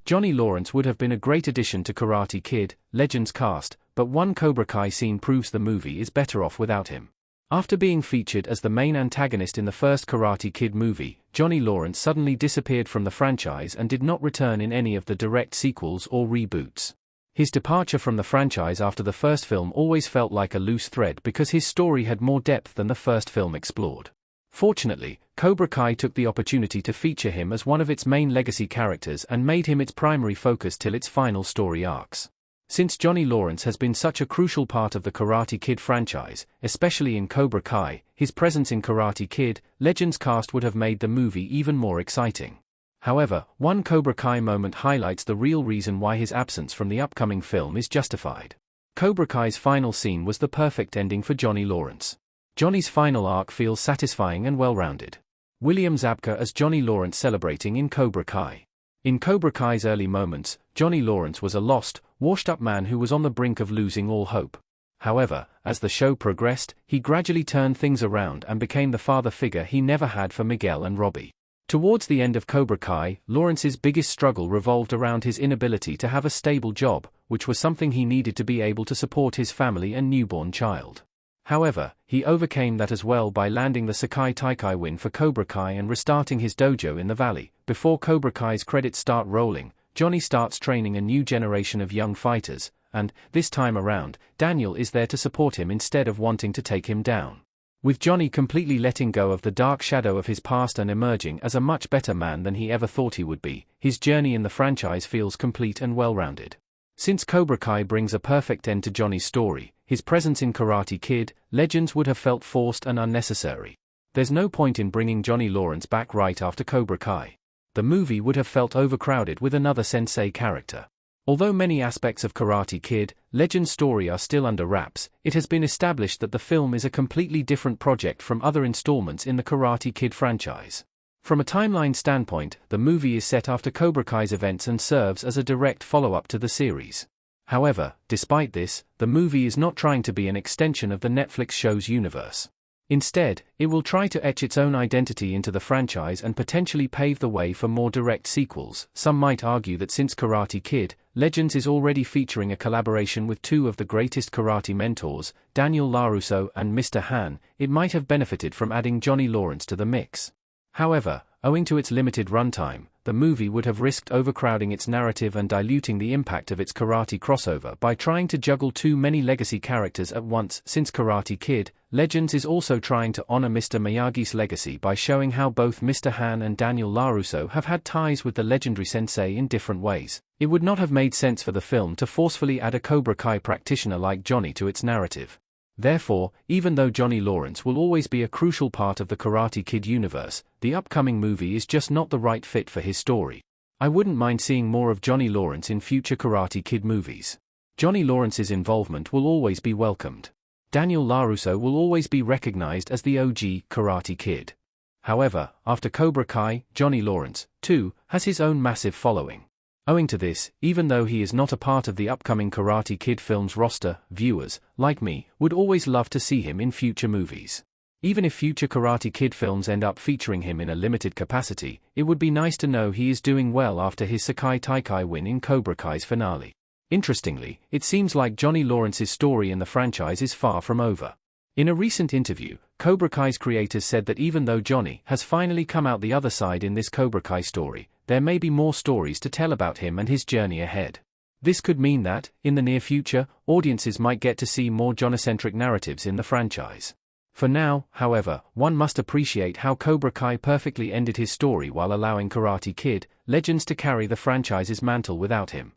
Johnny Lawrence would have been a great addition to Karate Kid, Legends cast, but one Cobra Kai scene proves the movie is better off without him. After being featured as the main antagonist in the first Karate Kid movie, Johnny Lawrence suddenly disappeared from the franchise and did not return in any of the direct sequels or reboots. His departure from the franchise after the first film always felt like a loose thread because his story had more depth than the first film explored. Fortunately, Cobra Kai took the opportunity to feature him as one of its main legacy characters and made him its primary focus till its final story arcs. Since Johnny Lawrence has been such a crucial part of the Karate Kid franchise, especially in Cobra Kai, his presence in Karate Kid, Legends cast would have made the movie even more exciting. However, one Cobra Kai moment highlights the real reason why his absence from the upcoming film is justified. Cobra Kai's final scene was the perfect ending for Johnny Lawrence. Johnny's final arc feels satisfying and well-rounded. William Zabka as Johnny Lawrence celebrating in Cobra Kai. In Cobra Kai's early moments, Johnny Lawrence was a lost, washed-up man who was on the brink of losing all hope. However, as the show progressed, he gradually turned things around and became the father figure he never had for Miguel and Robbie. Towards the end of Cobra Kai, Lawrence's biggest struggle revolved around his inability to have a stable job, which was something he needed to be able to support his family and newborn child. However, he overcame that as well by landing the Sekai Taikai win for Cobra Kai and restarting his dojo in the valley. Before Cobra Kai's credits start rolling, Johnny starts training a new generation of young fighters, and, this time around, Daniel is there to support him instead of wanting to take him down. With Johnny completely letting go of the dark shadow of his past and emerging as a much better man than he ever thought he would be, his journey in the franchise feels complete and well-rounded. Since Cobra Kai brings a perfect end to Johnny's story, his presence in Karate Kid, Legends would have felt forced and unnecessary. There's no point in bringing Johnny Lawrence back right after Cobra Kai. The movie would have felt overcrowded with another sensei character. Although many aspects of Karate Kid, Legends' story are still under wraps, it has been established that the film is a completely different project from other installments in the Karate Kid franchise. From a timeline standpoint, the movie is set after Cobra Kai's events and serves as a direct follow-up to the series. However, despite this, the movie is not trying to be an extension of the Netflix show's universe. Instead, it will try to etch its own identity into the franchise and potentially pave the way for more direct sequels. Some might argue that since Karate Kid, Legends is already featuring a collaboration with two of the greatest karate mentors, Daniel LaRusso and Mr. Han, it might have benefited from adding Johnny Lawrence to the mix. However, owing to its limited runtime, the movie would have risked overcrowding its narrative and diluting the impact of its karate crossover by trying to juggle too many legacy characters at once. Since Karate Kid, Legends is also trying to honor Mr. Miyagi's legacy by showing how both Mr. Han and Daniel LaRusso have had ties with the legendary sensei in different ways. It would not have made sense for the film to forcefully add a Cobra Kai practitioner like Johnny to its narrative. Therefore, even though Johnny Lawrence will always be a crucial part of the Karate Kid universe, the upcoming movie is just not the right fit for his story. I wouldn't mind seeing more of Johnny Lawrence in future Karate Kid movies. Johnny Lawrence's involvement will always be welcomed. Daniel LaRusso will always be recognized as the OG Karate Kid. However, after Cobra Kai, Johnny Lawrence, too, has his own massive following. Owing to this, even though he is not a part of the upcoming Karate Kid film's roster, viewers, like me, would always love to see him in future movies. Even if future Karate Kid films end up featuring him in a limited capacity, it would be nice to know he is doing well after his Sekai Taikai win in Cobra Kai's finale. Interestingly, it seems like Johnny Lawrence's story in the franchise is far from over. In a recent interview, Cobra Kai's creators said that even though Johnny has finally come out the other side in this Cobra Kai story, there may be more stories to tell about him and his journey ahead. This could mean that, in the near future, audiences might get to see more Johnny-centric narratives in the franchise. For now, however, one must appreciate how Cobra Kai perfectly ended his story while allowing Karate Kid, Legends to carry the franchise's mantle without him.